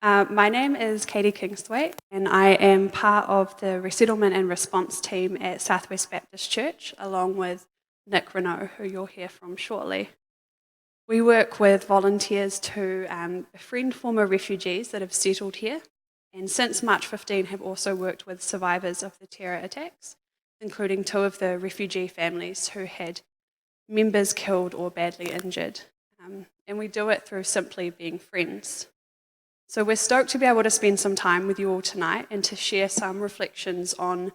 My name is Katie Kingsthwaite, and I am part of the resettlement and response team at Southwest Baptist Church, along with Nick Regnault, who you'll hear from shortly. We work with volunteers to befriend former refugees that have settled here, and since March 15 have also worked with survivors of the terror attacks, including 2 of the refugee families who had members killed or badly injured. And we do it through simply being friends. So we're stoked to be able to spend some time with you all tonight and to share some reflections on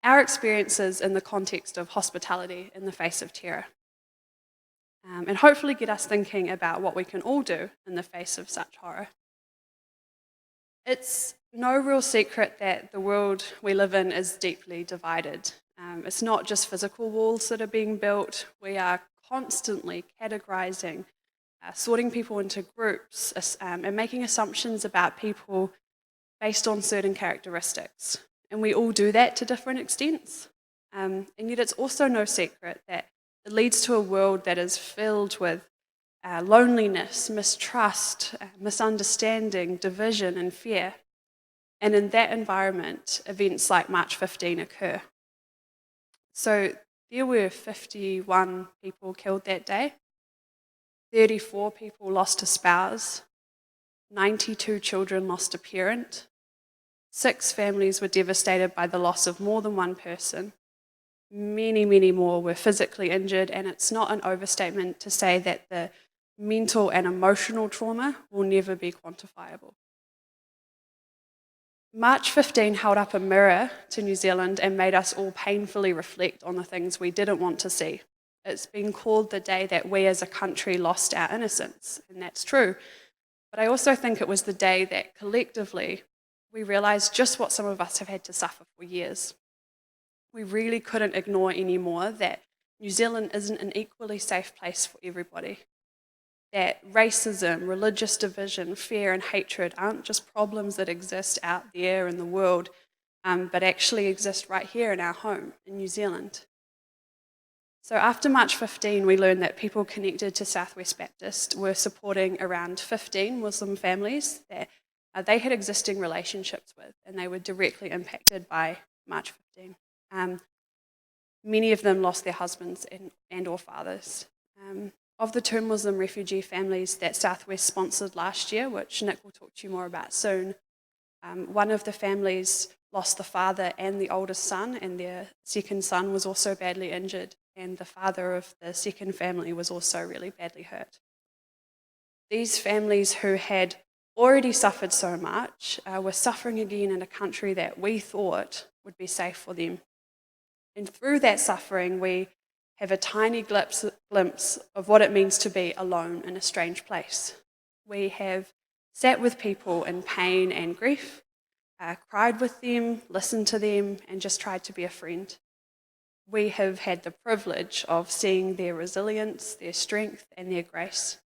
our experiences in the context of hospitality in the face of terror. And hopefully get us thinking about what we can all do in the face of such horror. It's no real secret that the world we live in is deeply divided. It's not just physical walls that are being built. We are constantly categorizing, sorting people into groups, and making assumptions about people based on certain characteristics. And we all do that to different extents. And yet it's also no secret that it leads to a world that is filled with loneliness, mistrust, misunderstanding, division, and fear. And in that environment, events like March 15 occur. So there were 51 people killed that day, 34 people lost a spouse, 92 children lost a parent, 6 families were devastated by the loss of more than one person. Many, many more were physically injured, and it's not an overstatement to say that the mental and emotional trauma will never be quantifiable. March 15 held up a mirror to New Zealand and made us all painfully reflect on the things we didn't want to see. It's been called the day that we as a country lost our innocence, and that's true. But I also think it was the day that collectively we realised just what some of us have had to suffer for years. We really couldn't ignore anymore that New Zealand isn't an equally safe place for everybody. That racism, religious division, fear and hatred aren't just problems that exist out there in the world, but actually exist right here in our home in New Zealand. So after March 15, we learned that people connected to Southwest Baptist were supporting around 15 Muslim families that they had existing relationships with, and they were directly impacted by March 15. Many of them lost their husbands and or fathers. Of the 2 Muslim refugee families that Southwest sponsored last year, which Nick will talk to you more about soon, one of the families lost the father and the oldest son, and their second son was also badly injured, and the father of the second family was also really badly hurt. These families who had already suffered so much were suffering again in a country that we thought would be safe for them. And through that suffering, we have a tiny glimpse of what it means to be alone in a strange place. We have sat with people in pain and grief, cried with them, listened to them, and just tried to be a friend. We have had the privilege of seeing their resilience, their strength, and their grace.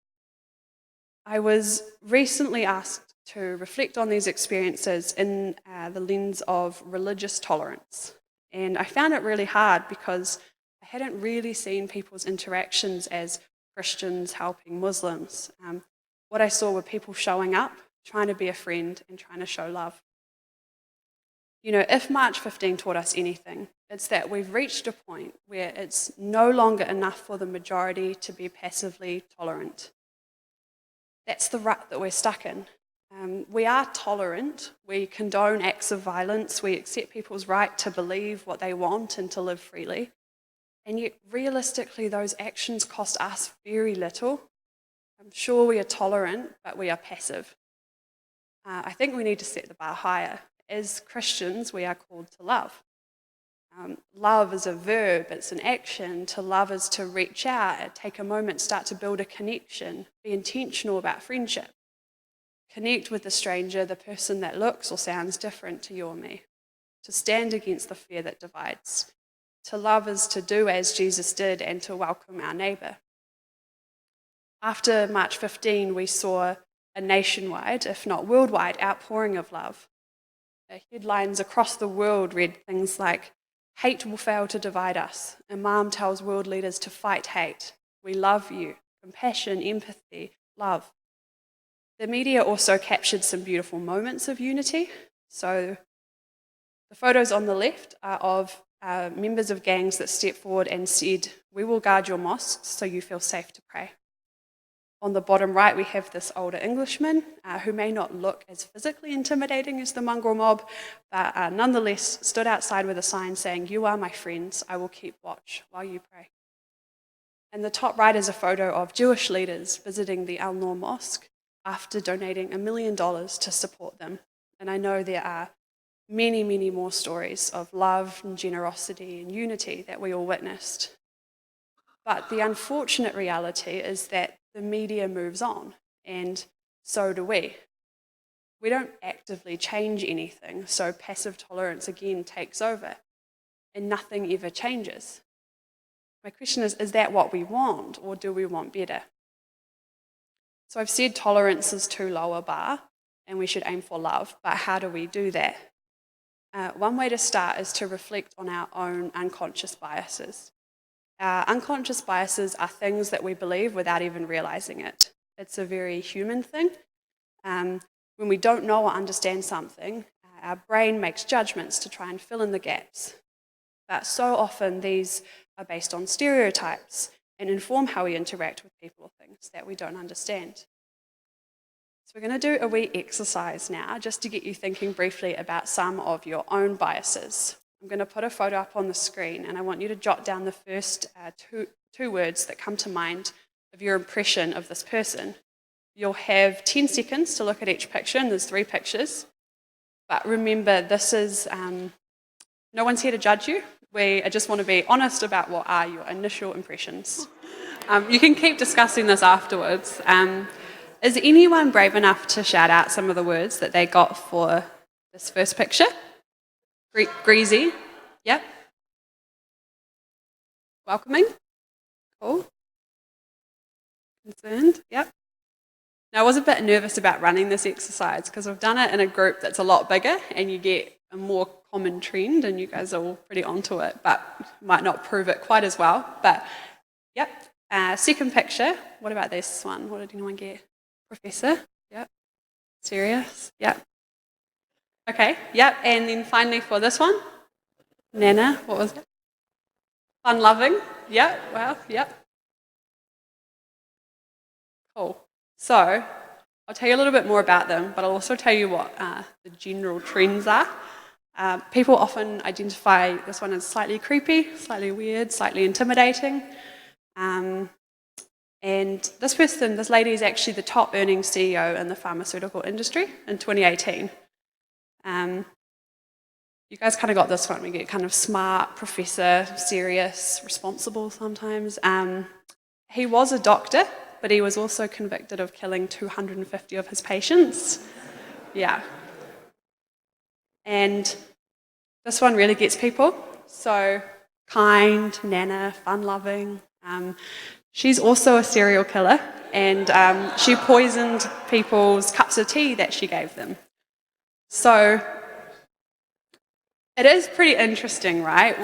I was recently asked to reflect on these experiences in the lens of religious tolerance. And I found it really hard because I hadn't really seen people's interactions as Christians helping Muslims. What I saw were people showing up, trying to be a friend, and trying to show love. You know, if March 15 taught us anything, it's that we've reached a point where it's no longer enough for the majority to be passively tolerant. That's the rut that we're stuck in. We are tolerant, we condone acts of violence, we accept people's right to believe what they want and to live freely, and yet realistically those actions cost us very little. I'm sure we are tolerant, but we are passive. I think we need to set the bar higher. As Christians, we are called to love. Love is a verb, it's an action. To love is to reach out, take a moment, start to build a connection, be intentional about friendship. Connect with the stranger, the person that looks or sounds different to you or me. To stand against the fear that divides. To love is to do as Jesus did and to welcome our neighbour. After March 15, we saw a nationwide, if not worldwide, outpouring of love. Headlines across the world read things like, "Hate will fail to divide us. Imam tells world leaders to fight hate. We love you." Compassion, empathy, love. The media also captured some beautiful moments of unity. So the photos on the left are of members of gangs that stepped forward and said, "We will guard your mosques so you feel safe to pray." On the bottom right, we have this older Englishman who may not look as physically intimidating as the mongrel mob, but nonetheless stood outside with a sign saying, "You are my friends, I will keep watch while you pray." And the top right is a photo of Jewish leaders visiting the Al Noor Mosque after donating $1 million to support them. And I know there are many, many more stories of love and generosity and unity that we all witnessed. But the unfortunate reality is that the media moves on, and so do we. We don't actively change anything, so passive tolerance again takes over, and nothing ever changes. My question is that what we want, or do we want better? So I've said tolerance is too low a bar, and we should aim for love, but how do we do that? One way to start is to reflect on our own unconscious biases. Our unconscious biases are things that we believe without even realizing it. It's a very human thing. When we don't know or understand something, our brain makes judgments to try and fill in the gaps. But so often these are based on stereotypes and inform how we interact with people or things that we don't understand. So we're going to do a wee exercise now just to get you thinking briefly about some of your own biases. I'm going to put a photo up on the screen, and I want you to jot down the first two words that come to mind of your impression of this person. You'll have 10 seconds to look at each picture, and there's 3 pictures. But remember, this is, no one's here to judge you. We just want to be honest about what are your initial impressions. You can keep discussing this afterwards. Is anyone brave enough to shout out some of the words that they got for this first picture? Greasy, yep. Welcoming, cool. Concerned, yep. Now I was a bit nervous about running this exercise because I've done it in a group that's a lot bigger and you get a more common trend and you guys are all pretty onto it, but might not prove it quite as well. But yep, second picture, what about this one? What did anyone get? Professor, yep. Serious, yep. Okay, yep, and then finally for this one, Nana, what was it? Fun-loving, yep, well, yep. Cool. So, I'll tell you a little bit more about them, but I'll also tell you what the general trends are. People often identify this one as slightly creepy, slightly weird, slightly intimidating. And this lady is actually the top earning CEO in the pharmaceutical industry in 2018. You guys kind of got this one. We get kind of smart, professor, serious, responsible sometimes. He was a doctor, but he was also convicted of killing 250 of his patients. Yeah. And this one really gets people. So kind, Nana, fun-loving. She's also a serial killer, and she poisoned people's cups of tea that she gave them. So it is pretty interesting, right?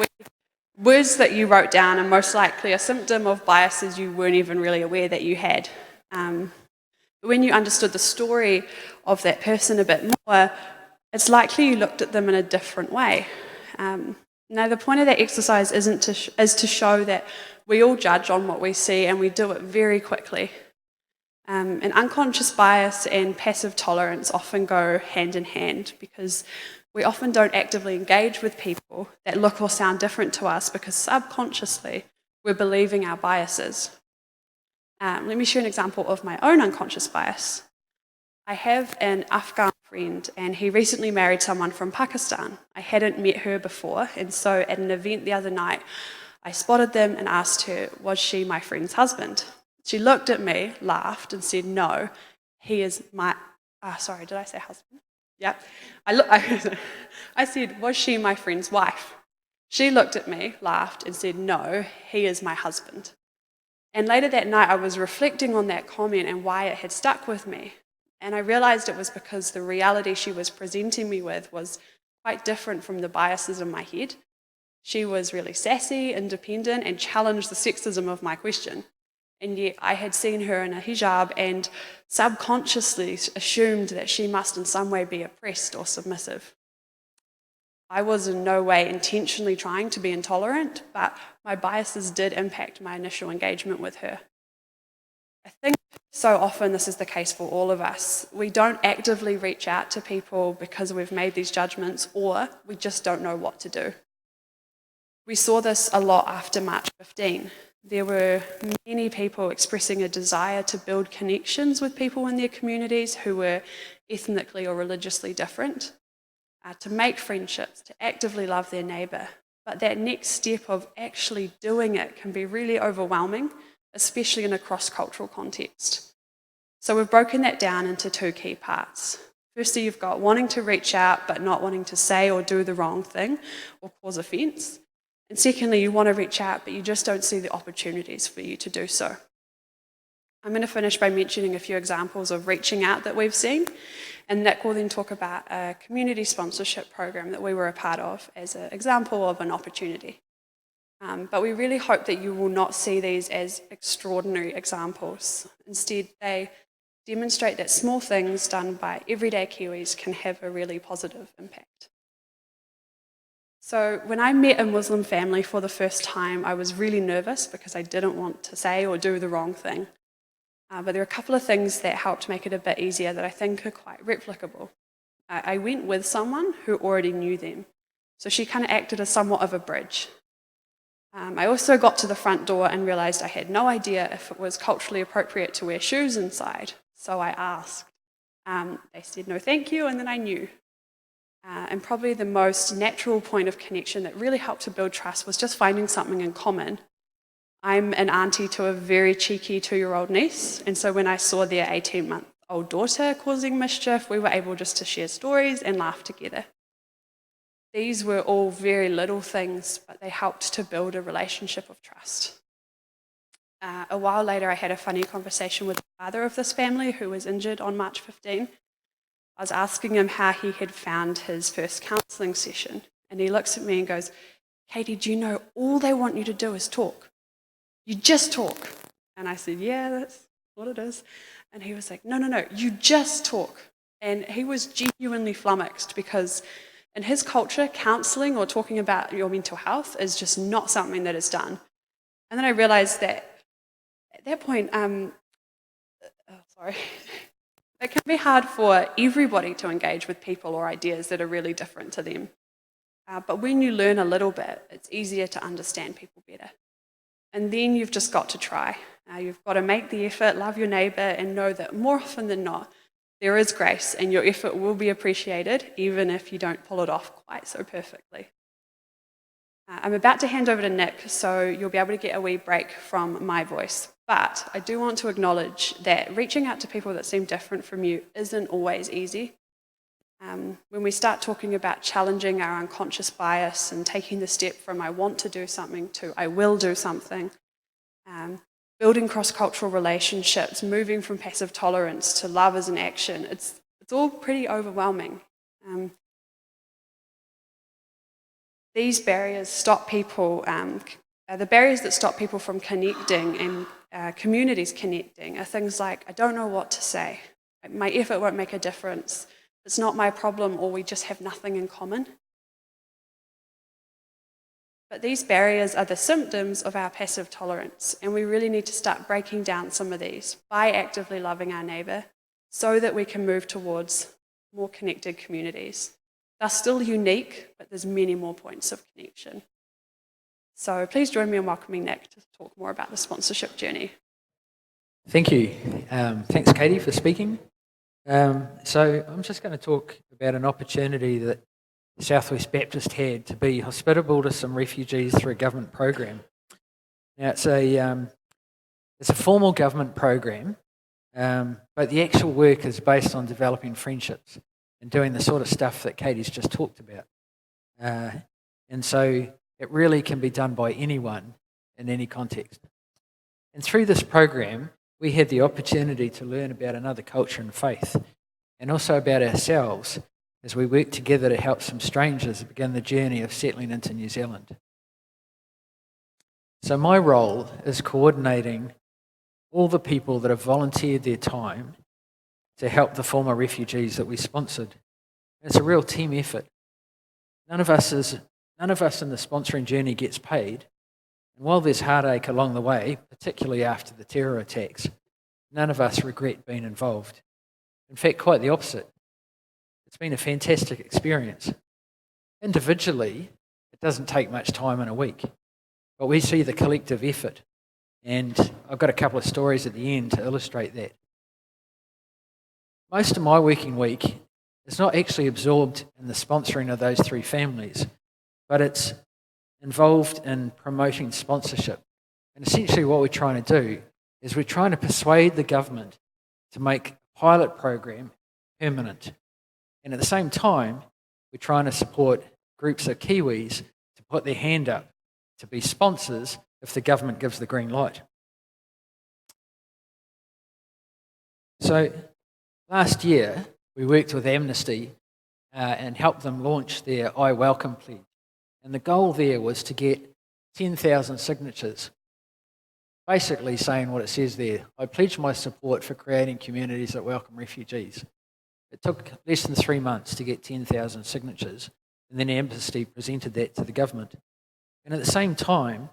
Words that you wrote down are most likely a symptom of biases you weren't even really aware that you had. When you understood the story of that person a bit more, it's likely you looked at them in a different way. Now, the point of that exercise is to show that we all judge on what we see and we do it very quickly. And unconscious bias and passive tolerance often go hand in hand because we often don't actively engage with people that look or sound different to us because subconsciously we're believing our biases. Let me share an example of my own unconscious bias. I have an Afghan friend and he recently married someone from Pakistan. I hadn't met her before, and so at an event the other night I spotted them and asked her, was she my friend's husband? She looked at me, laughed and said, no, he is my... sorry, did I say husband? Yeah. I said, was she my friend's wife? She looked at me, laughed and said, no, he is my husband. And later that night I was reflecting on that comment and why it had stuck with me. And I realized it was because the reality she was presenting me with was quite different from the biases in my head. She was really sassy, independent, and challenged the sexism of my question. And yet I had seen her in a hijab and subconsciously assumed that she must in some way be oppressed or submissive. I was in no way intentionally trying to be intolerant, but my biases did impact my initial engagement with her. I think so often this is the case for all of us. We don't actively reach out to people because we've made these judgments, or we just don't know what to do. We saw this a lot after March 15. There were many people expressing a desire to build connections with people in their communities who were ethnically or religiously different, to make friendships, to actively love their neighbour. But that next step of actually doing it can be really overwhelming, especially in a cross-cultural context. So we've broken that down into two key parts. Firstly, you've got wanting to reach out but not wanting to say or do the wrong thing or cause offence. And secondly, you want to reach out but you just don't see the opportunities for you to do so. I'm going to finish by mentioning a few examples of reaching out that we've seen, and Nick will then talk about a community sponsorship program that we were a part of as an example of an opportunity. But we really hope that you will not see these as extraordinary examples. Instead, they demonstrate that small things done by everyday Kiwis can have a really positive impact. So when I met a Muslim family for the first time, I was really nervous because I didn't want to say or do the wrong thing. But there are a couple of things that helped make it a bit easier that I think are quite replicable. I went with someone who already knew them, so she kind of acted as somewhat of a bridge. I also got to the front door and realised I had no idea if it was culturally appropriate to wear shoes inside, so I asked. They said no thank you, and then I knew. And probably the most natural point of connection that really helped to build trust was just finding something in common. I'm an auntie to a very cheeky 2-year-old niece, and so when I saw their 18-month-old daughter causing mischief, we were able just to share stories and laugh together. These were all very little things, but they helped to build a relationship of trust. A while later, I had a funny conversation with the father of this family who was injured on March 15. I was asking him how he had found his first counselling session, and he looks at me and goes, "Katie, do you know all they want you to do is talk? You just talk." And I said, "Yeah, that's what it is." And he was like, No, you just talk." And he was genuinely flummoxed because in his culture, counselling or talking about your mental health is just not something that is done. And then I realised that at that point, it can be hard for everybody to engage with people or ideas that are really different to them. But when you learn a little bit, it's easier to understand people better. And then you've just got to try. You've got to make the effort, love your neighbour, and know that more often than not, there is grace and your effort will be appreciated, even if you don't pull it off quite so perfectly. I'm about to hand over to Nick, so you'll be able to get a wee break from my voice. But I do want to acknowledge that reaching out to people that seem different from you isn't always easy. When we start talking about challenging our unconscious bias and taking the step from I want to do something to I will do something, building cross-cultural relationships, moving from passive tolerance to love as an action, it's all pretty overwhelming. These barriers stop people, the barriers that stop people from connecting and communities connecting are things like, I don't know what to say, my effort won't make a difference, it's not my problem, or we just have nothing in common. But these barriers are the symptoms of our passive tolerance, and we really need to start breaking down some of these by actively loving our neighbour so that we can move towards more connected communities. They're still unique, but there's many more points of connection. So please join me in welcoming Nick to talk more about the sponsorship journey. Thank you. Thanks, Katie, for speaking. So I'm just going to talk about an opportunity that Southwest Baptist had to be hospitable to some refugees through a government program. Now, it's a formal government program, but the actual work is based on developing friendships and doing the sort of stuff that Katie's just talked about. And so it really can be done by anyone in any context. And through this program, we had the opportunity to learn about another culture and faith, and also about ourselves as we work together to help some strangers begin the journey of settling into New Zealand. So my role is coordinating all the people that have volunteered their time to help the former refugees that we sponsored. It's a real team effort. None of us in the sponsoring journey gets paid. And while there's heartache along the way, particularly after the terror attacks, none of us regret being involved. In fact, quite the opposite. It's been a fantastic experience. Individually, it doesn't take much time in a week, but we see the collective effort. And I've got a couple of stories at the end to illustrate that. Most of my working week is not actually absorbed in the sponsoring of those 3 families, but it's involved in promoting sponsorship. And essentially what we're trying to do is we're trying to persuade the government to make a pilot program permanent. And at the same time, we're trying to support groups of Kiwis to put their hand up to be sponsors if the government gives the green light. So last year, we worked with Amnesty and helped them launch their I Welcome pledge. And the goal there was to get 10,000 signatures, basically saying what it says there: I pledge my support for creating communities that welcome refugees. It took less than 3 months to get 10,000 signatures, and then Amnesty presented that to the government. And at the same time,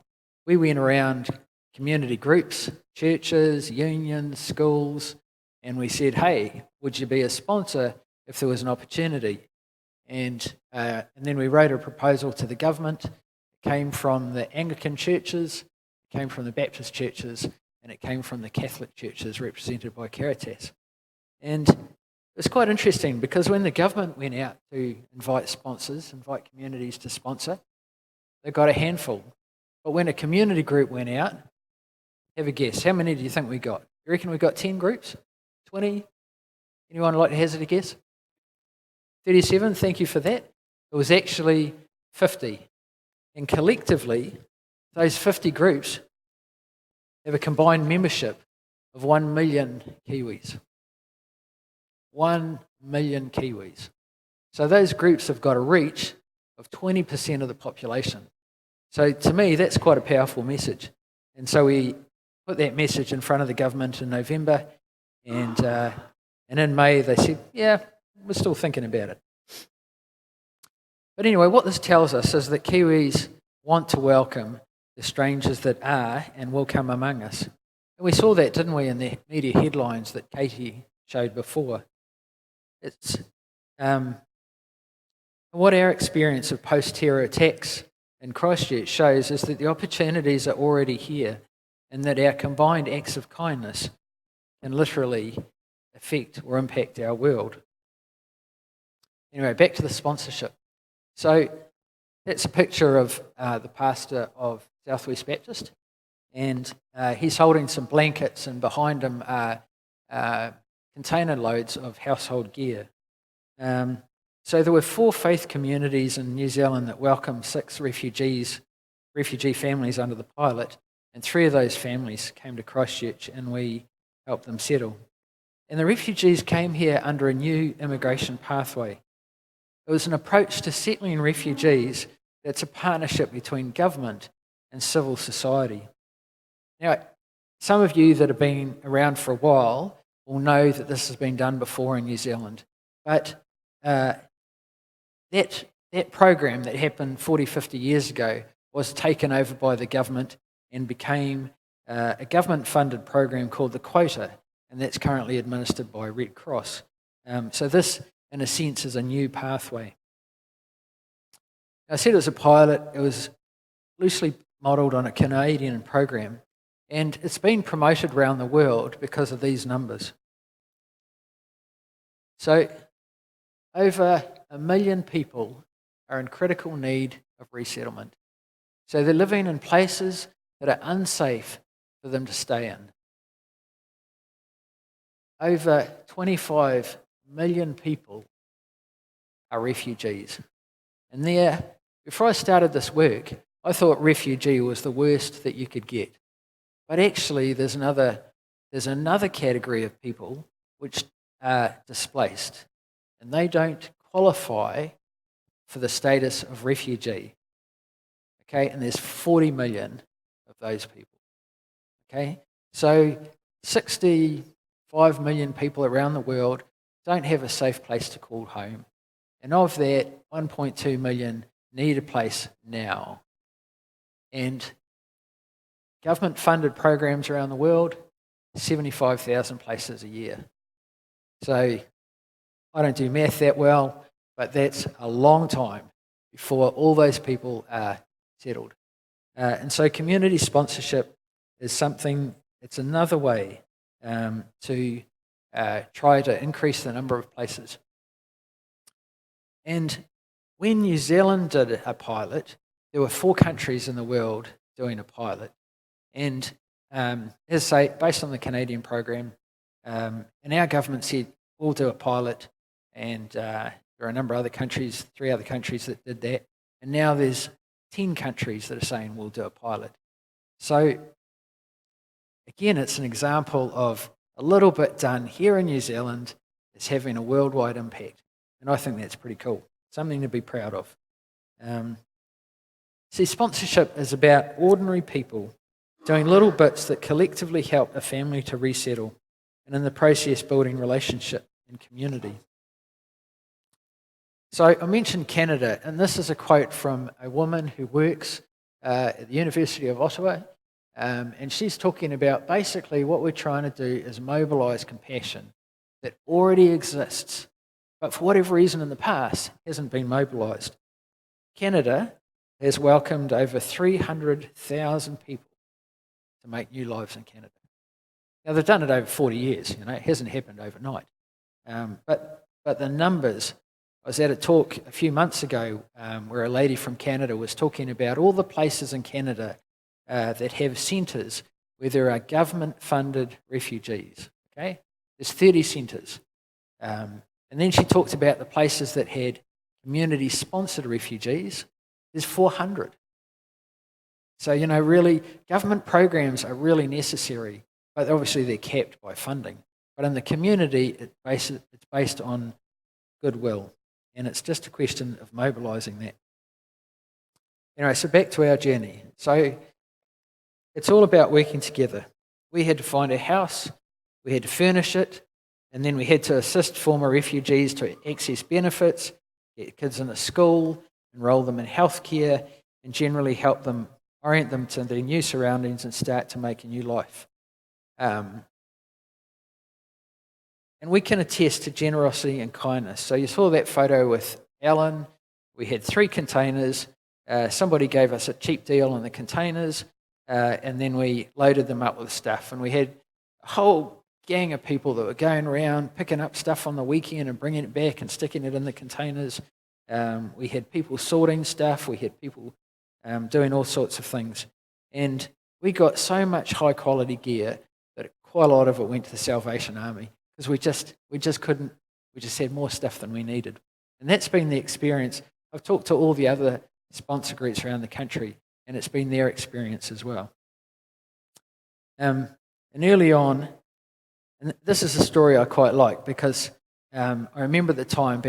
we went around community groups, churches, unions, schools, and we said, hey, would you be a sponsor if there was an opportunity? And then we wrote a proposal to the government. It came from the Anglican churches, it came from the Baptist churches, and it came from the Catholic churches represented by Caritas. And it was quite interesting because when the government went out to invite communities to sponsor, they got a handful. But when a community group went out, have a guess. How many do you think we got? You reckon we got 10 groups? 20? Anyone like to hazard a guess? 37, thank you for that. It was actually 50. And collectively, those 50 groups have a combined membership of 1 million Kiwis. 1 million Kiwis. So those groups have got a reach of 20% of the population. So to me, that's quite a powerful message. And so we put that message in front of the government in November, and in May they said, yeah, we're still thinking about it. But anyway, what this tells us is that Kiwis want to welcome the strangers that are and will come among us. And we saw that, didn't we, in the media headlines that Katie showed before. It's what our experience of post-terror attacks in Christchurch shows is that the opportunities are already here, and that our combined acts of kindness can literally affect or impact our world. Anyway, back to the sponsorship. So that's a picture of the pastor of Southwest Baptist, and he's holding some blankets, and behind him are container loads of household gear. So there were 4 faith communities in New Zealand that welcomed 6 refugee families under the pilot, and 3 of those families came to Christchurch and we helped them settle. And the refugees came here under a new immigration pathway. It was an approach to settling refugees that's a partnership between government and civil society. Now, some of you that have been around for a while will know that this has been done before in New Zealand, but that program that happened 40, 50 years ago was taken over by the government and became a government-funded program called the Quota, and that's currently administered by Red Cross. So this, in a sense, is a new pathway. I said it was a pilot. It was loosely modelled on a Canadian program, and it's been promoted around the world because of these numbers. So over 1 million people are in critical need of resettlement. So they're living in places that are unsafe for them to stay in. Over 25 million people are refugees. And before I started this work, I thought refugee was the worst that you could get. But actually, there's another category of people which are displaced, and they don't qualify for the status of refugee. Okay, and there's 40 million of those people. Okay, so 65 million people around the world don't have a safe place to call home. And of that, 1.2 million need a place now. And government-funded programs around the world, 75,000 places a year. So I don't do math that well, but that's a long time before all those people are settled. And so community sponsorship is something, it's another way to try to increase the number of places. And when New Zealand did a pilot, there were 4 countries in the world doing a pilot. And as I say, based on the Canadian program, and our government said, we'll do a pilot, and there are a number of other countries, 3 other countries that did that, and now there's 10 countries that are saying we'll do a pilot. So again, it's an example of a little bit done here in New Zealand is having a worldwide impact, and I think that's pretty cool, something to be proud of. See, sponsorship is about ordinary people doing little bits that collectively help a family to resettle, and in the process building relationship and community. So I mentioned Canada, and this is a quote from a woman who works at the University of Ottawa, and she's talking about basically what we're trying to do is mobilise compassion that already exists, but for whatever reason in the past hasn't been mobilised. Canada has welcomed over 300,000 people to make new lives in Canada. Now, they've done it over 40 years, it hasn't happened overnight. But the numbers, I was at a talk a few months ago where a lady from Canada was talking about all the places in Canada that have centres where there are government-funded refugees, okay? There's 30 centres. And then she talked about the places that had community-sponsored refugees. There's 400. So, really, government programs are really necessary, but obviously they're capped by funding. But in the community, it's based on goodwill, and it's just a question of mobilising that. So back to our journey. So it's all about working together. We had to find a house, we had to furnish it, and then we had to assist former refugees to access benefits, get kids into school, enrol them in healthcare, and generally help them orient them to their new surroundings and start to make a new life. And we can attest to generosity and kindness. So you saw that photo with Alan. We had 3 containers. Somebody gave us a cheap deal on the containers, and then we loaded them up with stuff. And we had a whole gang of people that were going around picking up stuff on the weekend and bringing it back and sticking it in the containers. We had people sorting stuff. We had people doing all sorts of things. And we got so much high quality gear that quite a lot of it went to the Salvation Army because we just couldn't, we just had more stuff than we needed. And that's been the experience. I've talked to all the other sponsor groups around the country, and it's been their experience as well. And early on, and this is a story I quite like because I remember at the time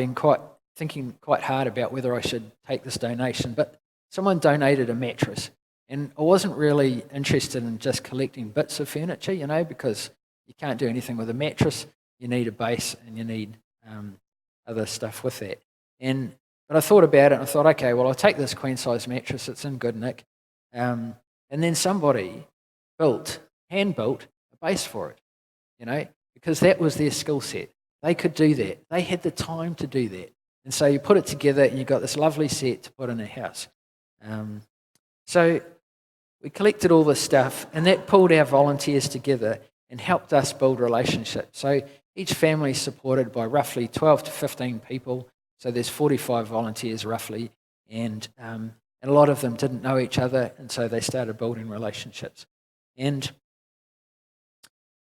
thinking quite hard about whether I should take this donation, but someone donated a mattress, and I wasn't really interested in just collecting bits of furniture, because you can't do anything with a mattress. You need a base and you need other stuff with that. But I thought about it and I thought, okay, well, I'll take this queen-size mattress. It's in good nick. And then somebody hand-built a base for it, because that was their skill set. They could do that. They had the time to do that. And so you put it together and you got this lovely set to put in a house. So we collected all this stuff, and that pulled our volunteers together and helped us build relationships. So each family is supported by roughly 12 to 15 people. So there's 45 volunteers roughly, and a lot of them didn't know each other, and so they started building relationships. And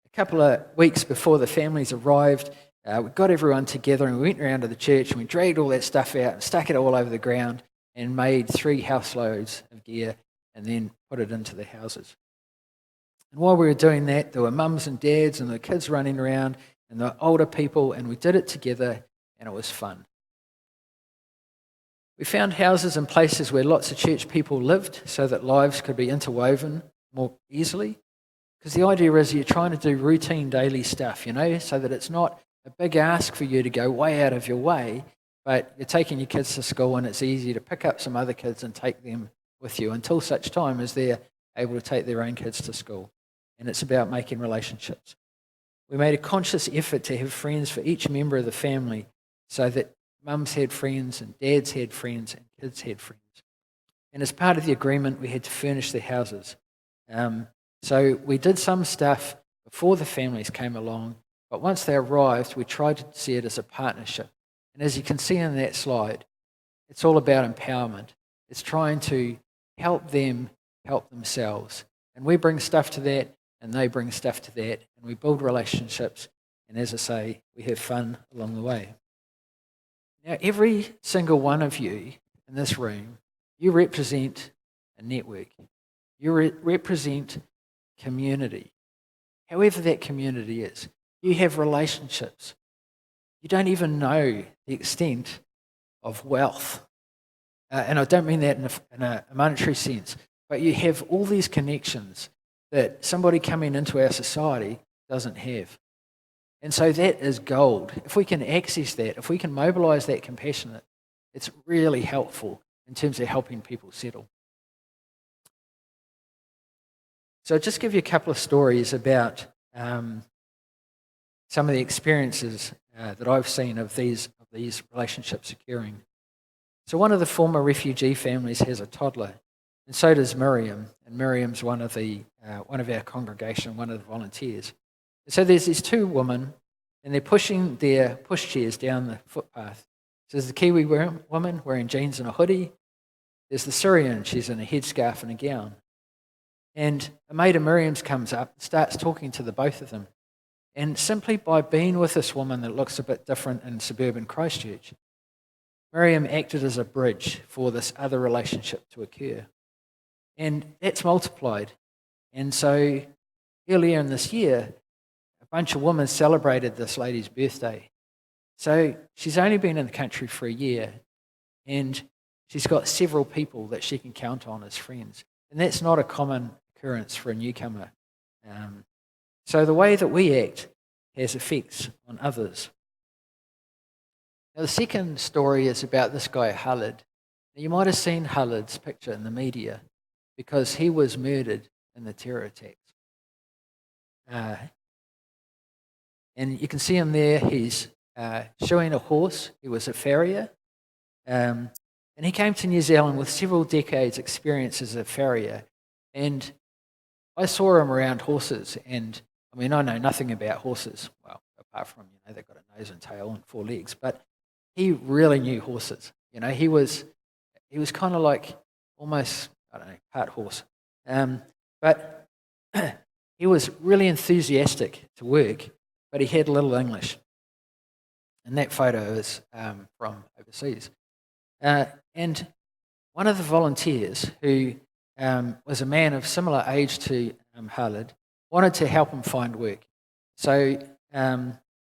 a couple of weeks before the families arrived, we got everyone together and we went around to the church and we dragged all that stuff out and stuck it all over the ground and made 3 house loads of gear and then put it into the houses. And while we were doing that, there were mums and dads and the kids running around and the older people, and we did it together and it was fun. We found houses and places where lots of church people lived so that lives could be interwoven more easily. Because the idea is you're trying to do routine daily stuff, so that it's not a big ask for you to go way out of your way, but you're taking your kids to school and it's easy to pick up some other kids and take them with you until such time as they're able to take their own kids to school. And it's about making relationships. We made a conscious effort to have friends for each member of the family so that mums had friends and dads had friends and kids had friends. And as part of the agreement, we had to furnish their houses. So we did some stuff before the families came along, but once they arrived, we tried to see it as a partnership. And as you can see in that slide, it's all about empowerment. It's trying to help them help themselves. And we bring stuff to that, and they bring stuff to that, and we build relationships. And as I say, we have fun along the way. Now, every single one of you in this room, you represent a network. You represent community. However that community is, you have relationships. You don't even know the extent of wealth. And I don't mean that in a monetary sense, but you have all these connections that somebody coming into our society doesn't have. And so that is gold. If we can access that, if we can mobilise that compassion, it's really helpful in terms of helping people settle. So I'll just give you a couple of stories about some of the experiences that I've seen of these relationships occurring. So one of the former refugee families has a toddler, and so does Miriam. And Miriam's one of our congregation, one of the volunteers. And so there's these two women, and they're pushing their pushchairs down the footpath. So there's the Kiwi woman wearing jeans and a hoodie. There's the Syrian, she's in a headscarf and a gown. And a mate of Miriam's comes up and starts talking to the both of them. And simply by being with this woman that looks a bit different in suburban Christchurch, Miriam acted as a bridge for this other relationship to occur. And that's multiplied. And so earlier in this year, a bunch of women celebrated this lady's birthday. So she's only been in the country for a year, and she's got several people that she can count on as friends. And that's not a common occurrence for a newcomer. So the way that we act has effects on others. Now, the second story is about this guy, Khalid. Now, you might have seen Khalid's picture in the media because he was murdered in the terror attacks. And you can see him there. He's shoeing a horse. He was a farrier. And he came to New Zealand with several decades' experience as a farrier. And I saw him around horses, and I mean, I know nothing about horses, well, apart from, they've got a nose and tail and 4 legs, but he really knew horses. He was kind of like almost, part horse. But he was really enthusiastic to work, but he had little English. And that photo is from overseas. And one of the volunteers, who was a man of similar age to Khalid, wanted to help him find work. So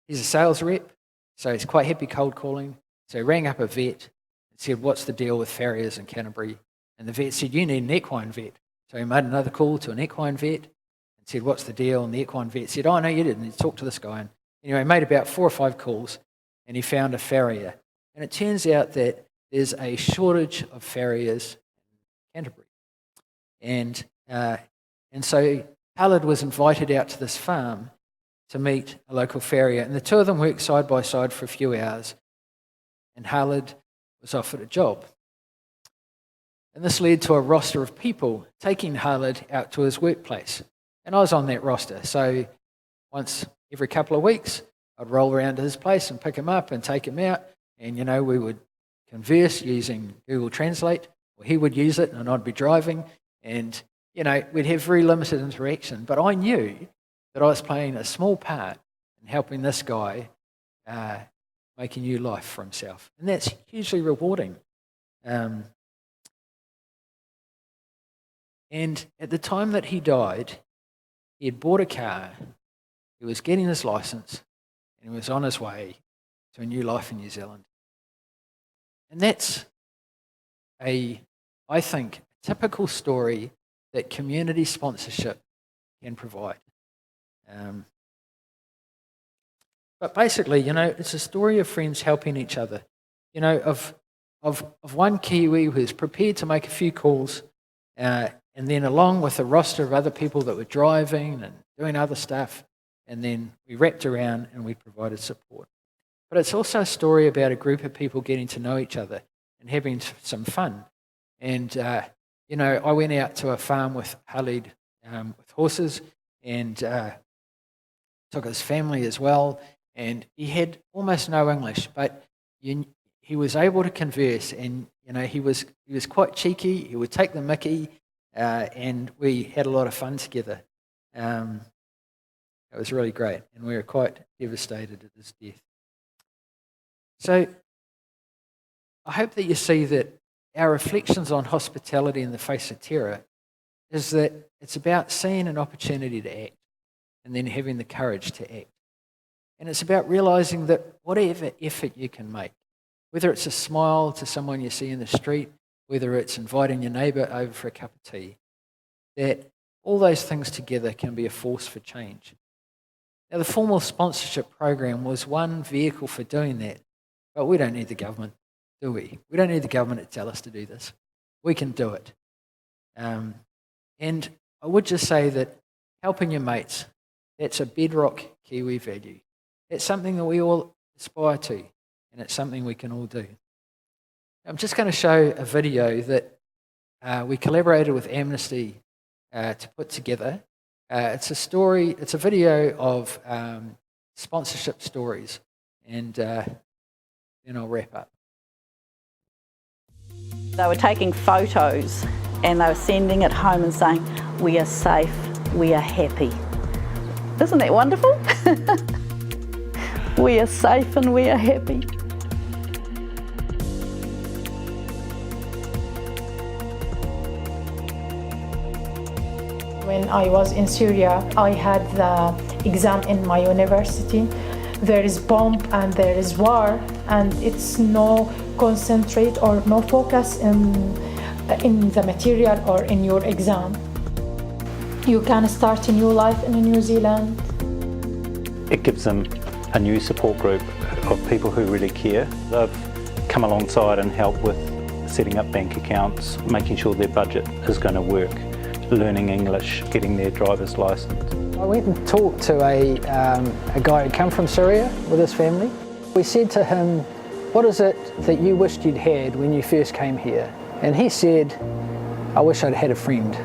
he's a sales rep, so he's quite happy cold calling. So he rang up a vet and said, "What's the deal with farriers in Canterbury?" And the vet said, "You need an equine vet." So he made another call to an equine vet and said, "What's the deal?" And the equine vet said, "Oh, no, you didn't. You talked to this guy." And anyway, he made about 4 or 5 calls, and he found a farrier. And it turns out that there's a shortage of farriers in Canterbury. And so Khalid was invited out to this farm to meet a local farrier. And the two of them worked side by side for a few hours. And Khalid was offered a job. And this led to a roster of people taking Khalid out to his workplace. And I was on that roster. So once every couple of weeks, I'd roll around to his place and pick him up and take him out. And, we would converse using Google Translate. Or he would use it and I'd be driving. And, we'd have very limited interaction. But I knew that I was playing a small part in helping this guy make a new life for himself. And that's hugely rewarding. And at the time that he died, he had bought a car, he was getting his license, and he was on his way to a new life in New Zealand. And that's I think, a typical story that community sponsorship can provide. But basically, it's a story of friends helping each other. Of one Kiwi who's prepared to make a few calls, and then along with a roster of other people that were driving and doing other stuff, and then we wrapped around and we provided support. But it's also a story about a group of people getting to know each other and having some fun. And, I went out to a farm with Khalid with horses, and took his family as well. And he had almost no English, but he was able to converse, and he was quite cheeky. He would take the mickey, and we had a lot of fun together. It was really great, and we were quite devastated at his death. So I hope that you see that our reflections on hospitality in the face of terror is that it's about seeing an opportunity to act and then having the courage to act. And it's about realising that whatever effort you can make, whether it's a smile to someone you see in the street, whether it's inviting your neighbour over for a cup of tea, that all those things together can be a force for change. Now, the formal sponsorship program was one vehicle for doing that, but we don't need the government, do we? We don't need the government to tell us to do this. We can do it. And I would just say that helping your mates, that's a bedrock Kiwi value. It's something that we all aspire to, and it's something we can all do. I'm just going to show a video that we collaborated with Amnesty to put together. It's a video of sponsorship stories, and then I'll wrap up. They were taking photos and they were sending it home and saying, "We are safe, we are happy." Isn't that wonderful? We are safe and we are happy. When I was in Syria, I had the exam in my university. There is bomb and there is war, and it's no concentrate or no focus in the material or in your exam. You can start a new life in New Zealand. It gives them a new support group of people who really care. They've come alongside and helped with setting up bank accounts, making sure their budget is going to work, learning English, getting their driver's licence. I went and talked to a guy who'd come from Syria with his family. We said to him, "What is it that you wished you'd had when you first came here?" And he said, "I wish I'd had a friend."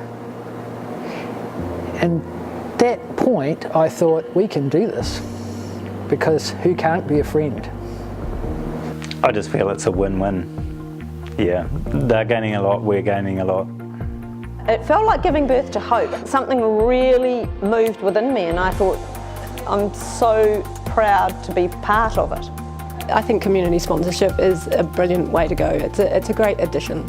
And that point, I thought, we can do this, because who can't be a friend? I just feel it's a win-win. Yeah, they're gaining a lot, we're gaining a lot. It felt like giving birth to hope. Something really moved within me, and I thought, I'm so proud to be part of it. I think community sponsorship is a brilliant way to go. It's a great addition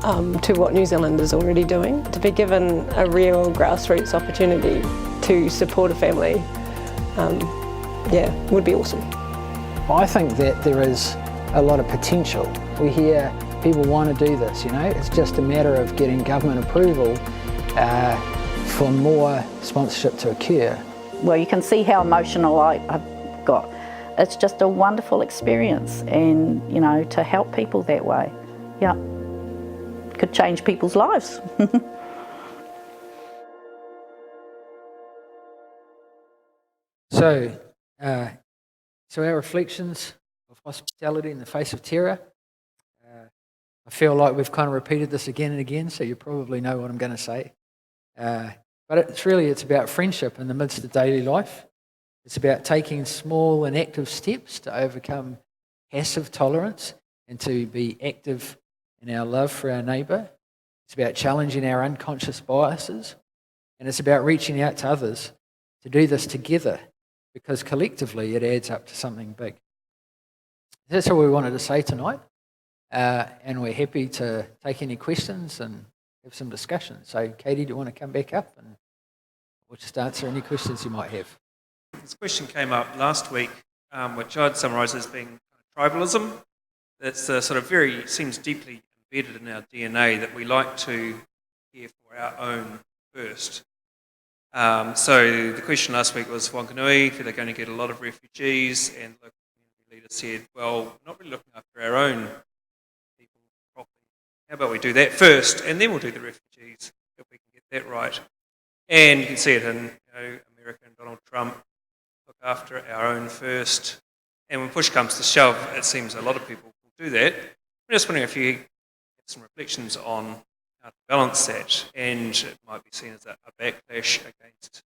to what New Zealand is already doing. To be given a real grassroots opportunity to support a family, would be awesome. I think that there is a lot of potential. We hear people want to do this, It's just a matter of getting government approval for more sponsorship to occur. Well, you can see how emotional I've got. It's just a wonderful experience, and, to help people that way, could change people's lives. So our reflections of hospitality in the face of terror. I feel like we've kind of repeated this again and again, so you probably know what I'm going to say. But it's about friendship in the midst of daily life. It's about taking small and active steps to overcome passive tolerance and to be active in our love for our neighbour. It's about challenging our unconscious biases, and it's about reaching out to others to do this together, because collectively it adds up to something big. That's all we wanted to say tonight, and we're happy to take any questions and have some discussion. So, Katie, do you want to come back up and we'll just answer any questions you might have? This question came up last week, which I'd summarise as being tribalism. It's seems deeply embedded in our DNA that we like to care for our own first. So the question last week was Wanganui, if they're going to get a lot of refugees, and the local community leader said, well, we're not really looking after our own people properly. How about we do that first, and then we'll do the refugees, if we can get that right. And you can see it in America and Donald Trump, look after our own first. And when push comes to shove, it seems a lot of people will do that. I'm just wondering if you have some reflections on how to balance that, and it might be seen as a backlash against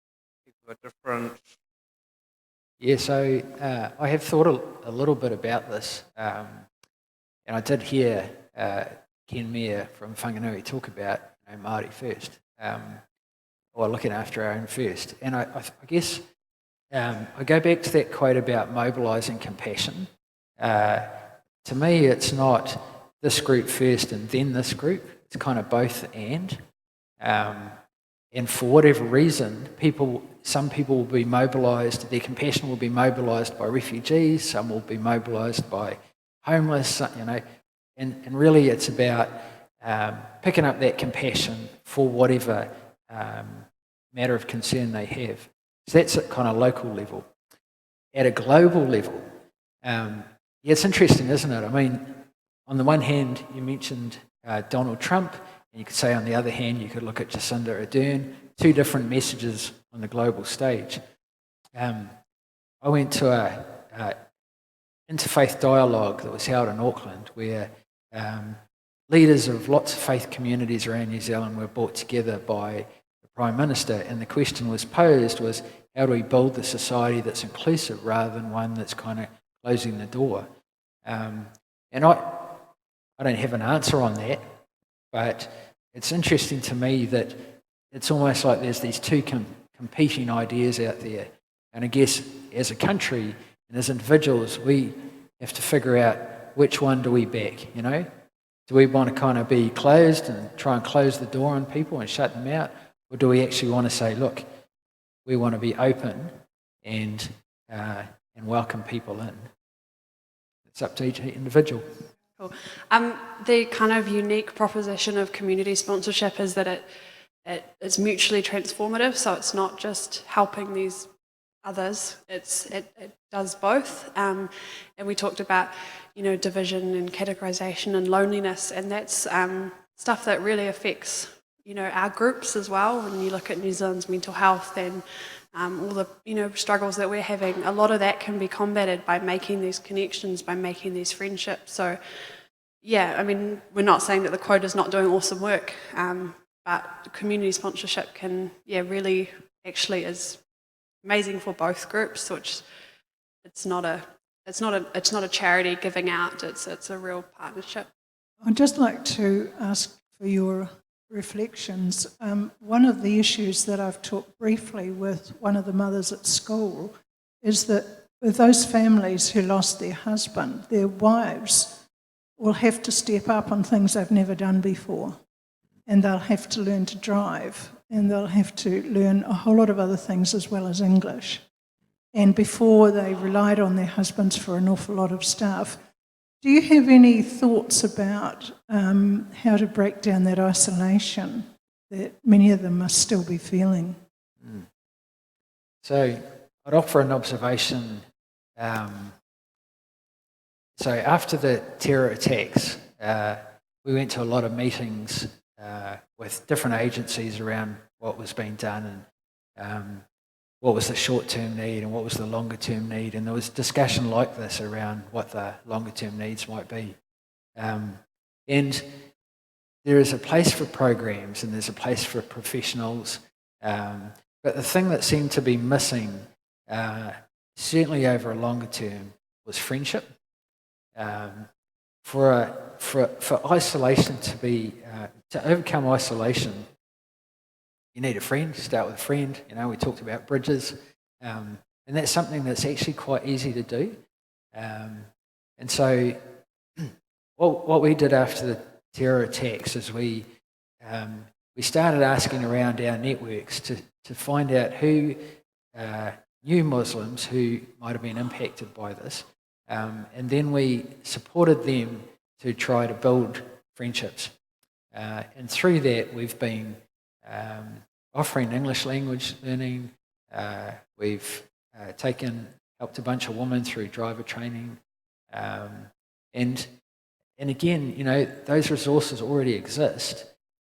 people who are different. Yeah, so I have thought a little bit about this, and I did hear Ken Mayer from Whanganui talk about Māori first, or looking after our own first. And I guess I go back to that quote about mobilising compassion. To me, it's not this group first and then this group. It's kind of both and. And for whatever reason, some people will be mobilised, their compassion will be mobilised by refugees, some will be mobilised by homeless, and really it's about picking up that compassion for whatever matter of concern they have. So that's at kind of local level. At a global level, it's interesting, isn't it? I mean, on the one hand, you mentioned Donald Trump, and you could say on the other hand, you could look at Jacinda Ardern, two different messages on the global stage. I went to a interfaith dialogue that was held in Auckland where leaders of lots of faith communities around New Zealand were brought together by the Prime Minister, and the question was posed was, how do we build the society that's inclusive rather than one that's kind of closing the door? And I don't have an answer on that, but it's interesting to me that it's almost like there's these two competing ideas out there. And I guess as a country and as individuals, we have to figure out which one do we back, Do we want to kind of be closed and try and close the door on people and shut them out? Or do we actually want to say, look, we want to be open and welcome people in? It's up to each individual. Cool. The kind of unique proposition of community sponsorship is that it is mutually transformative, so it's not just helping these others, it does both. And we talked about, division and categorisation and loneliness, and that's stuff that really affects, our groups as well. When you look at New Zealand's mental health and all the, struggles that we're having, a lot of that can be combated by making these connections, by making these friendships. So, yeah, I mean, we're not saying that the quota's not doing awesome work, but community sponsorship can, really actually is amazing for both groups, which it's not a charity giving out, it's a real partnership. I'd just like to ask for your reflections. One of the issues that I've talked briefly with one of the mothers at school is that with those families who lost their husband, their wives will have to step up on things they've never done before, and they'll have to learn to drive, and they'll have to learn a whole lot of other things as well as English. And before they relied on their husbands for an awful lot of stuff. Do you have any thoughts about how to break down that isolation that many of them must still be feeling? So I'd offer an observation. So after the terror attacks, we went to a lot of meetings with different agencies around what was being done and what was the short-term need and what was the longer-term need, and there was discussion like this around what the longer-term needs might be. And there is a place for programs and there's a place for professionals, but the thing that seemed to be missing, certainly over a longer term, was friendship. For isolation to overcome isolation, you need a friend. Start with a friend. We talked about bridges, and that's something that's actually quite easy to do. And so, what we did after the terror attacks is we started asking around our networks to find out who knew Muslims who might have been impacted by this, and then we supported them to try to build friendships. And through that, we've been offering English language learning. We've helped a bunch of women through driver training. And again, you know, those resources already exist.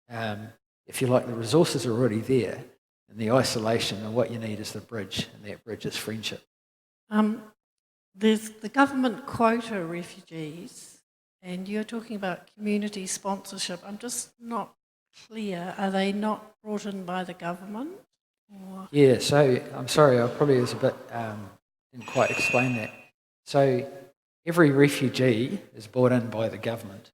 If you like, the resources are already there. And the isolation, and what you need is the bridge, and that bridge is friendship. There's the government quota refugees, and you're talking about community sponsorship. I'm just not clear. Are they not brought in by the government? Or? Yeah, so I'm sorry, I probably was a bit, didn't quite explain that. So every refugee is brought in by the government,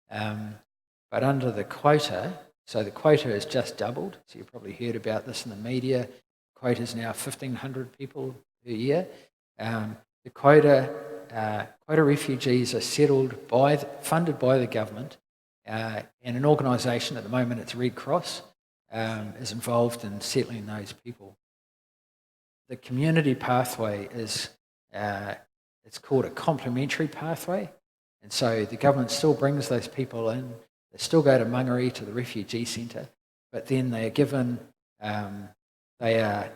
but under the quota, so the quota is just doubled, so you probably heard about this in the media. The quota is now 1,500 people per year. The quota refugees are funded by the government, and an organisation at the moment, it's Red Cross, is involved in settling those people. The community pathway is, it's called a complementary pathway, and so the government still brings those people in. They still go to Mangere, to the refugee centre, but then they are given, a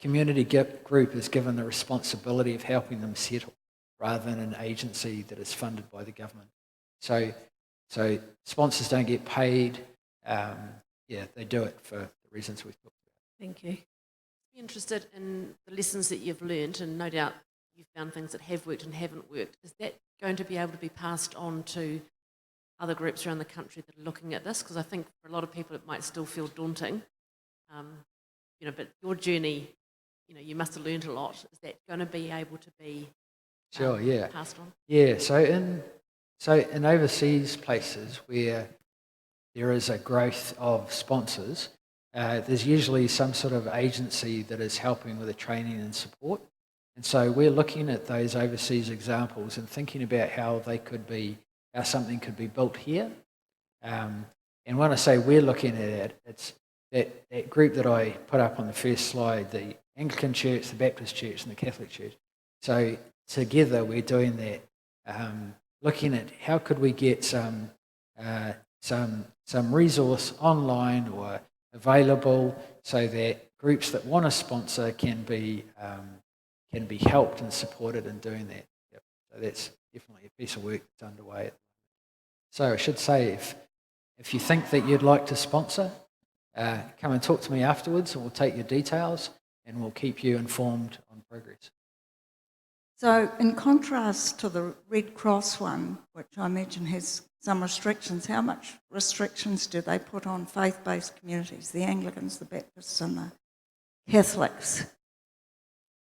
community group is given the responsibility of helping them settle, rather than an agency that is funded by the government. So sponsors don't get paid. They do it for the reasons we've talked about. Thank you. Be interested in the lessons that you've learned, and no doubt you've found things that have worked and haven't worked. Is that going to be able to be passed on to other groups around the country that are looking at this? Because I think for a lot of people it might still feel daunting. But your journey, you must have learned a lot. Is that going to be able to be passed on? Yeah, so in overseas places where there is a growth of sponsors, there's usually some sort of agency that is helping with the training and support. And so we're looking at those overseas examples and thinking about how something could be built here. And when I say we're looking at it, it's that group that I put up on the first slide, the Anglican Church, the Baptist Church, and the Catholic Church. So together we're doing that, looking at how could we get some resource online or available so that groups that want to sponsor can be helped and supported in doing that. Yep. So that's definitely a piece of work that's underway. So I should say, if you think that you'd like to sponsor, come and talk to me afterwards, and we'll take your details and we'll keep you informed on progress. So in contrast to the Red Cross one, which I imagine has some restrictions, how much restrictions do they put on faith-based communities, the Anglicans, the Baptists and the Catholics?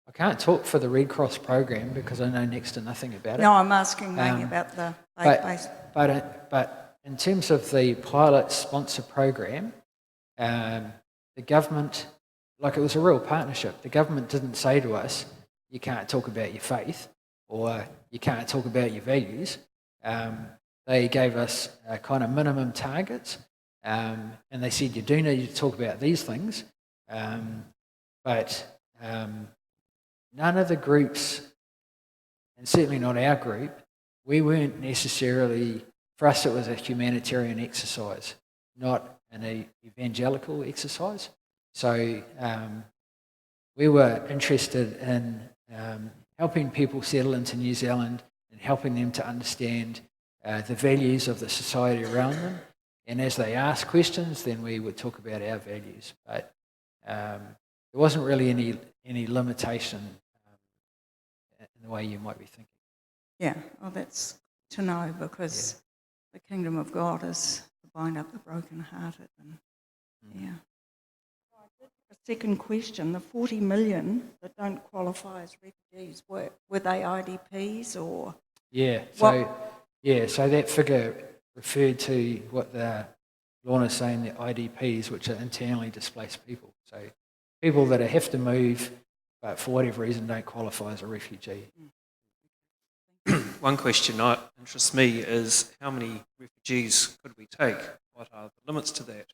I can't talk for the Red Cross program because I know next to nothing about it. No, I'm asking mainly about the faith-based. But in terms of the pilot sponsor program, the government, like it was a real partnership. The government didn't say to us, you can't talk about your faith or you can't talk about your values. They gave us kind of minimum targets, and they said you do need to talk about these things, but none of the groups, and certainly not our group, we weren't necessarily, for us it was a humanitarian exercise, not an evangelical exercise. So we were interested in helping people settle into New Zealand and helping them to understand the values of the society around them. And as they asked questions, then we would talk about our values. But there wasn't really any limitation in the way you might be thinking. Yeah, well, that's to know, because the kingdom of God is to bind up the brokenhearted. And A second question, the 40 million that don't qualify as refugees, were they IDPs or? So that figure referred to what Lorna's saying, the IDPs, which are internally displaced people. So people that have to move, but for whatever reason don't qualify as a refugee. One question that interests me is how many refugees could we take? What are the limits to that?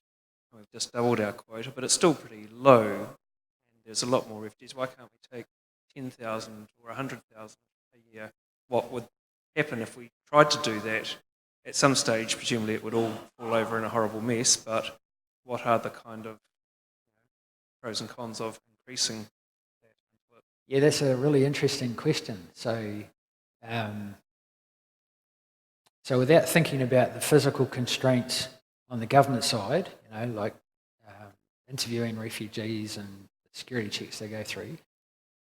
We've just doubled our quota, but it's still pretty low. And there's a lot more refugees. Why can't we take 10,000 or 100,000 a year? What would happen if we tried to do that? At some stage, presumably it would all fall over in a horrible mess, but what are the kind of pros and cons of increasing that? Yeah, that's a really interesting question. So without thinking about the physical constraints on the government side, like interviewing refugees and the security checks they go through,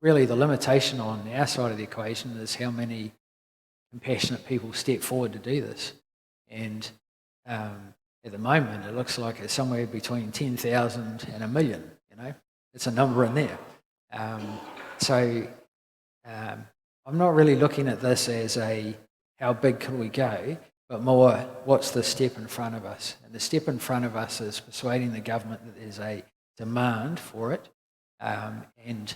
really the limitation on our side of the equation is how many compassionate people step forward to do this. And at the moment, it looks like it's somewhere between 10,000 and 1 million, It's a number in there. I'm not really looking at this as how big can we go, but more what's the step in front of us. And the step in front of us is persuading the government that there's a demand for it, and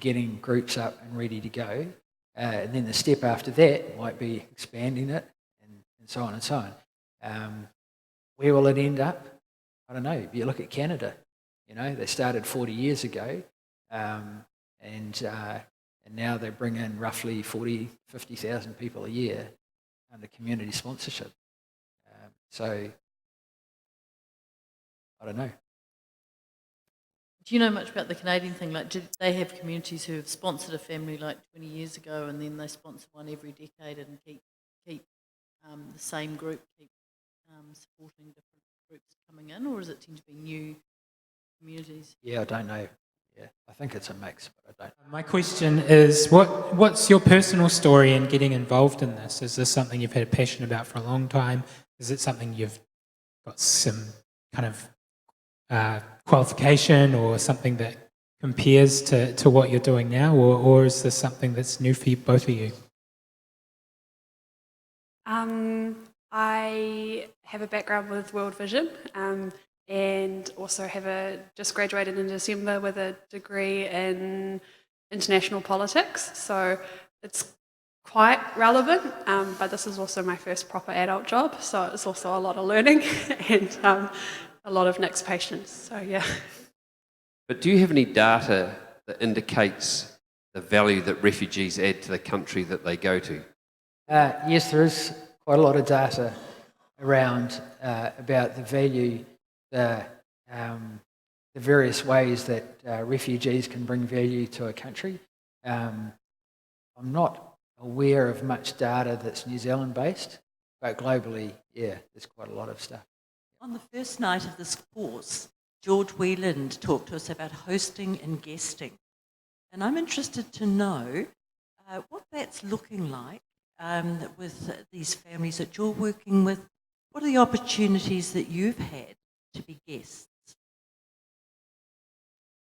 getting groups up and ready to go. And then the step after that might be expanding it and so on and so on. Where will it end up? I don't know. If you look at Canada, they started 40 years ago, and now they bring in roughly 50,000 people a year under community sponsorship. So I don't know. Do you know much about the Canadian thing? Like, did they have communities who have sponsored a family like 20 years ago, and then they sponsor one every decade and keep the same group, keep supporting different groups coming in, or does it tend to be new communities? Yeah, I don't know. Yeah, I think it's a mix, but I don't. My question is, what's your personal story in getting involved in this? Is this something you've had a passion about for a long time? Is it something you've got some kind of qualification or something that compares to what you're doing now, or is this something that's new for both of you? I have a background with World Vision, and also just graduated in December with a degree in international politics, so it's quite relevant, but this is also my first proper adult job, so it's also a lot of learning and a lot of Nick's patience, so yeah. But do you have any data that indicates the value that refugees add to the country that they go to? Yes, there is quite a lot of data around about the value, the various ways that refugees can bring value to a country. I'm not aware of much data that's New Zealand based, but globally, yeah, there's quite a lot of stuff. On the first night of this course, George Wheeland talked to us about hosting and guesting. And I'm interested to know what that's looking like with these families that you're working with. What are the opportunities that you've had to be guests?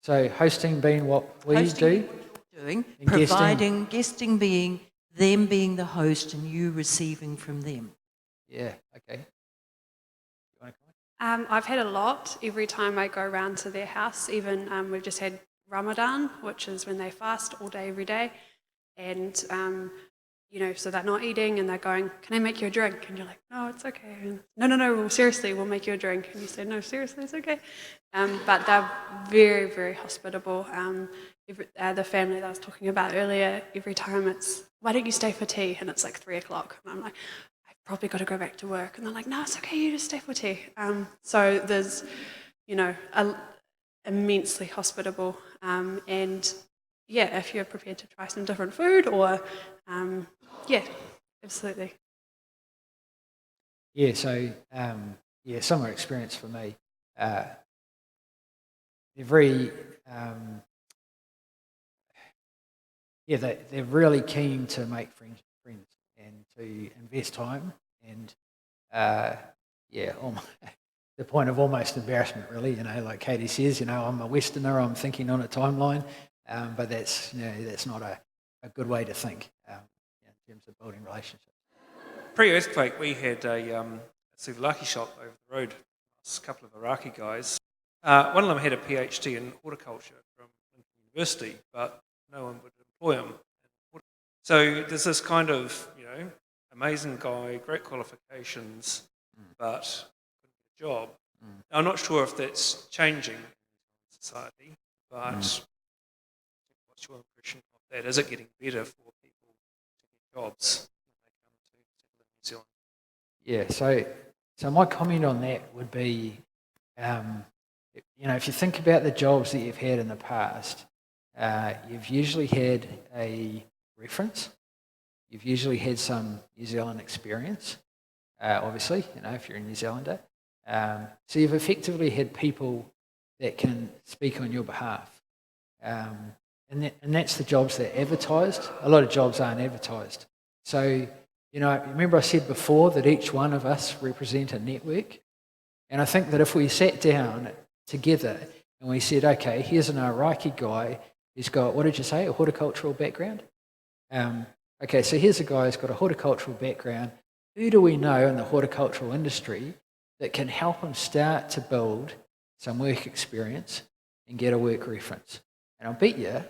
So hosting being what we Hosting do? what you're doing, and providing, guesting being them being the host and you receiving from them. Yeah, okay. I've had a lot every time I go around to their house. Even we've just had Ramadan, which is when they fast all day, every day. And, so they're not eating and they're going, can I make you a drink? And you're like, no, it's okay. And, no, well, seriously, we'll make you a drink. And you say, no, seriously, it's okay. But they're very, very hospitable. The family that I was talking about earlier, every time it's, why don't you stay for tea? And it's like 3 o'clock. And I'm like, probably got to go back to work. And they're like, no, it's okay, you just stay for tea. So there's, immensely hospitable. And yeah, if you're prepared to try some different food or, yeah, absolutely. Yeah, so, similar experience for me. They're very, they're really keen to make friends and to invest time and, the point of almost embarrassment, really, like Katie says, I'm a Westerner, I'm thinking on a timeline, but that's not a good way to think in terms of building relationships. Pre-earthquake, we had a souvlaki shop over the road. A couple of Iraqi guys. One of them had a PhD in horticulture from Lincoln University, but no one would employ him. So there's this kind of, amazing guy, great qualifications, but couldn't get a job. I'm not sure if that's changing in society, but what's your impression of that? Is it getting better for people to get jobs when they come to New Zealand? Yeah, so my comment on that would be you know, if you think about the jobs that you've had in the past, you've usually had a reference. You've usually had some New Zealand experience, obviously, you know, if you're a New Zealander. So you've effectively had people that can speak on your behalf. And that's the jobs that are advertised. A lot of jobs aren't advertised. So, you know, remember I said before that each one of us represent a network? And I think that if we sat down together and we said, okay, here's an Aoraki guy who's got, what did you say, a horticultural background? Okay, so here's a guy who's got a horticultural background. Who do we know in the horticultural industry that can help him start to build some work experience and get a work reference? And I'll bet you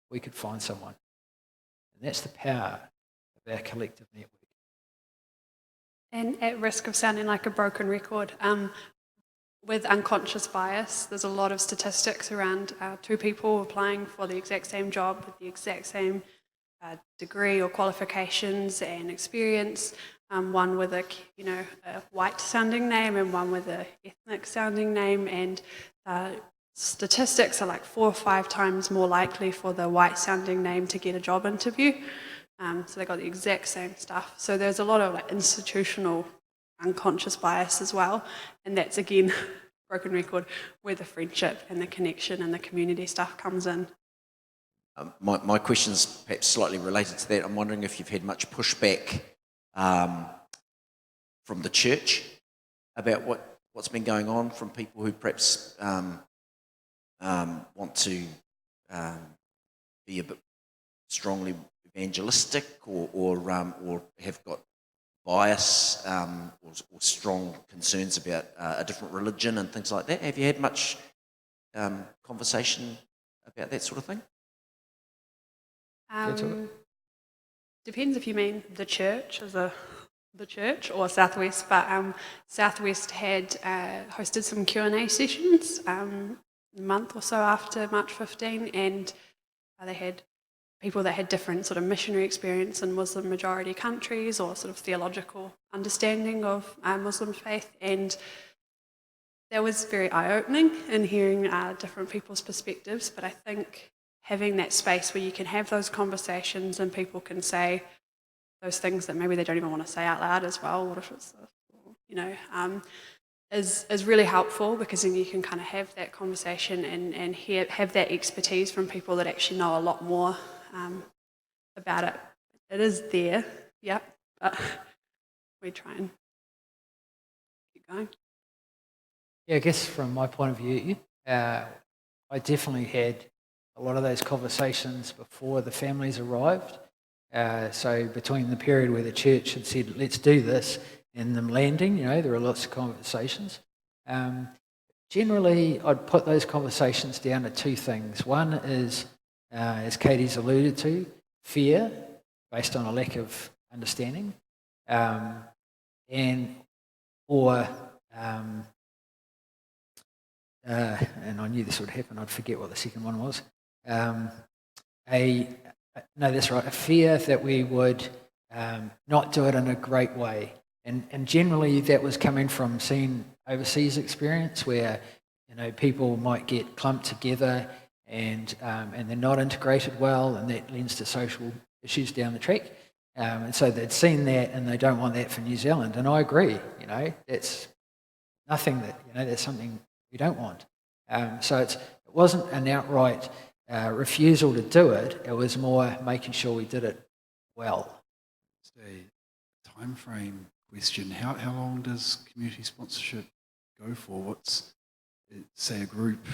we could find someone. And that's the power of our collective network. And at risk of sounding like a broken record, with unconscious bias, there's a lot of statistics around two people applying for the exact same job with the exact same degree or qualifications and experience, one with a white-sounding name and one with a ethnic-sounding name, and statistics are like 4 or 5 times more likely for the white-sounding name to get a job interview. So they got the exact same stuff. So there's a lot of like institutional unconscious bias as well, and that's again broken record where the friendship and the connection and the community stuff comes in. My question's perhaps slightly related to that. I'm wondering if you've had much pushback from the church about what's been going on from people who perhaps want to be a bit strongly evangelistic or have got bias or strong concerns about a different religion and things like that. Have you had much conversation about that sort of thing? Depends if you mean the church as the church or Southwest, but Southwest had hosted some Q&A sessions a month or so after March 15, and they had people that had different sort of missionary experience in Muslim majority countries or sort of theological understanding of Muslim faith, and that was very eye-opening in hearing different people's perspectives. But I think having that space where you can have those conversations and people can say those things that maybe they don't even want to say out loud as well, what if it's, is really helpful, because then you can kind of have that conversation and have that expertise from people that actually know a lot more about it. It is there, yeah, but we try and keep going. Yeah, I guess from my point of view, I definitely had a lot of those conversations before the families arrived. So between the period where the church had said, let's do this, and them landing, there were lots of conversations. Generally, I'd put those conversations down to 2 things. One is, as Katie's alluded to, fear based on a lack of understanding, and I knew this would happen, I'd forget what the second one was. No, that's right, a fear that we would not do it in a great way. And generally that was coming from seeing overseas experience where, people might get clumped together and they're not integrated well, and that lends to social issues down the track. And so they'd seen that and they don't want that for New Zealand. And I agree, that's nothing that, that's something we don't want. So it wasn't an outright refusal to do it, it was more making sure we did it well. It's a time frame question. How long does community sponsorship go for? What's, say, a group,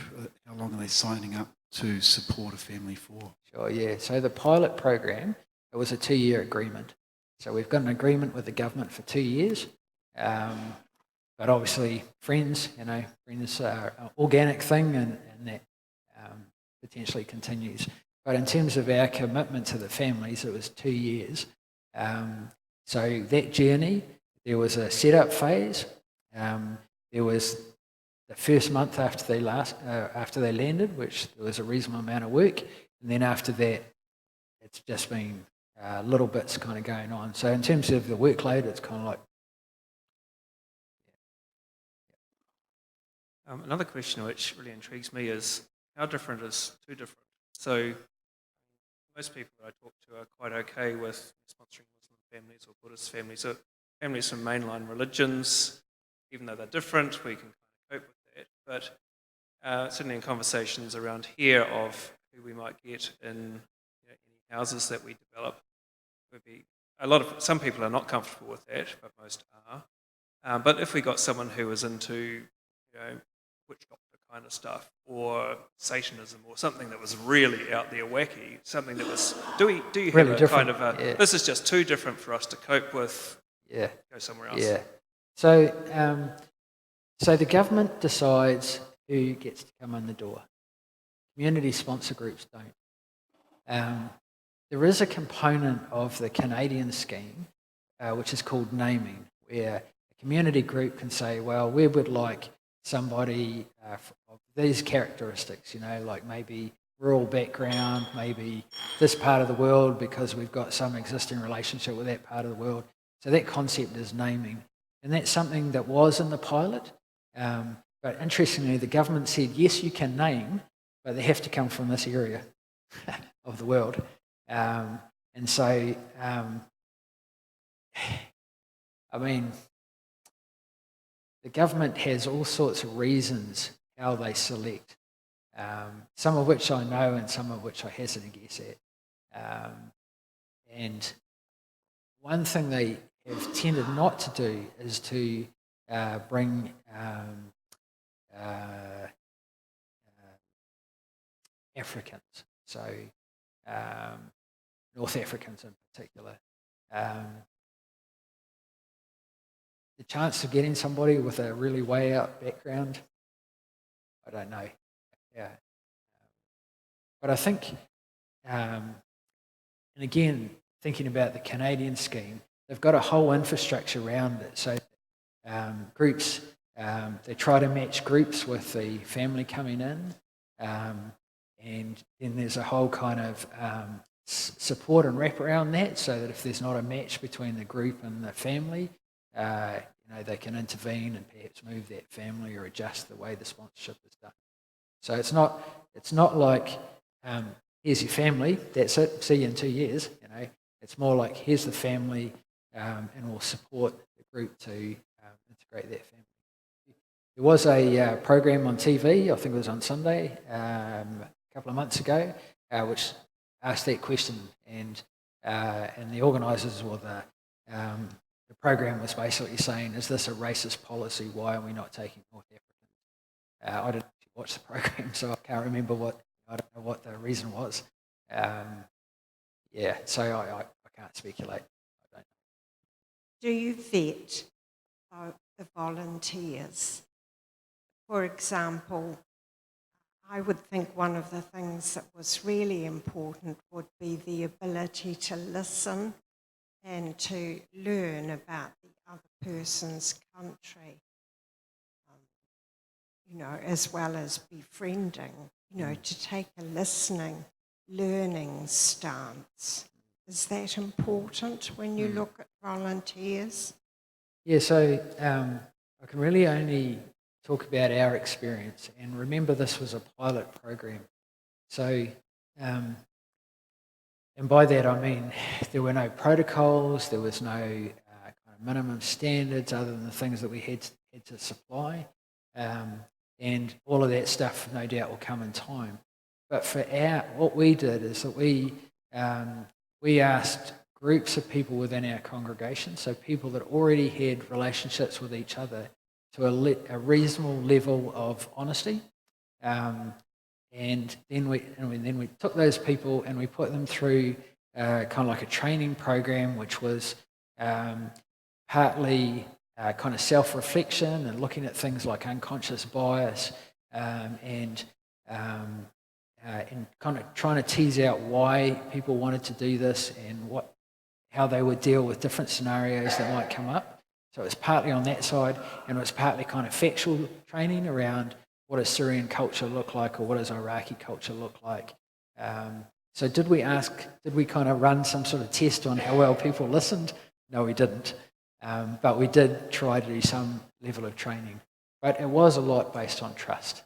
how long are they signing up to support a family for? Sure, yeah. So the pilot program, it was a 2-year agreement. So we've got an agreement with the government for 2 years. But obviously, Friends are an organic thing, and that potentially continues. But in terms of our commitment to the families, it was 2 years. So that journey, there was a setup phase. There was the first month after they landed, which there was a reasonable amount of work, and then after that, it's just been little bits kind of going on. So in terms of the workload, it's kind of like Another question which really intrigues me is how different is too different? So most people that I talk to are quite okay with sponsoring Muslim families or Buddhist families, or families from mainline religions. Even though they're different, we can kind of cope with that. But certainly in conversations around here of who we might get in any houses that we develop, would be some people are not comfortable with that, but most are. But if we got someone who was into witch doctor kind of stuff, or Satanism, or something that was really out there wacky, something that was, do you have Really a different, kind of a, yeah. this is just too different for us to cope with, Yeah. go somewhere else? Yeah. So the government decides who gets to come in the door. Community sponsor groups don't. There is a component of the Canadian scheme, which is called naming, where a community group can say, well, we would like somebody of these characteristics, like maybe rural background, maybe this part of the world because we've got some existing relationship with that part of the world. So that concept is naming. And that's something that was in the pilot. But interestingly, the government said, yes, you can name, but they have to come from this area of the world. And so, the government has all sorts of reasons how they select, some of which I know and some of which I hazard a guess at. And one thing they have tended not to do is to bring Africans, so North Africans in particular. The chance of getting somebody with a really way out background, I don't know. Yeah. But I think, and again, thinking about the Canadian scheme, they've got a whole infrastructure around it. So groups, they try to match groups with the family coming in, and then there's a whole kind of support and wrap around that, so that if there's not a match between the group and the family, they can intervene and perhaps move that family or adjust the way the sponsorship is done. So it's not like here's your family, that's it, see you in 2 years. It's more like here's the family, and we'll support the group to integrate that family. There was a program on TV, I think it was on Sunday, a couple of months ago, which asked that question, and the organisers or the program was basically saying, is this a racist policy? Why are we not taking North Africans? I didn't actually watch the program, so I can't remember I don't know what the reason was. So I can't speculate. I don't know. Do you vet the volunteers? For example, I would think one of the things that was really important would be the ability to listen and to learn about the other person's country, as well as befriending, to take a listening, learning stance. Is that important when you look at volunteers? Yeah, so I can really only talk about our experience, and remember this was a pilot program. So, and by that I mean there were no protocols, there was no kind of minimum standards other than the things that we had to supply, and all of that stuff no doubt will come in time. But for what we did is that we asked groups of people within our congregation, so people that already had relationships with each other, to a reasonable level of honesty, and then we took those people and we put them through kind of like a training program, which was partly kind of self-reflection and looking at things like unconscious bias, and kind of trying to tease out why people wanted to do this and how they would deal with different scenarios that might come up. So it was partly on that side, and it was partly kind of factual training around what does Syrian culture look like, or what does Iraqi culture look like. So did we kind of run some sort of test on how well people listened? No, we didn't. But we did try to do some level of training. but it was a lot based on trust.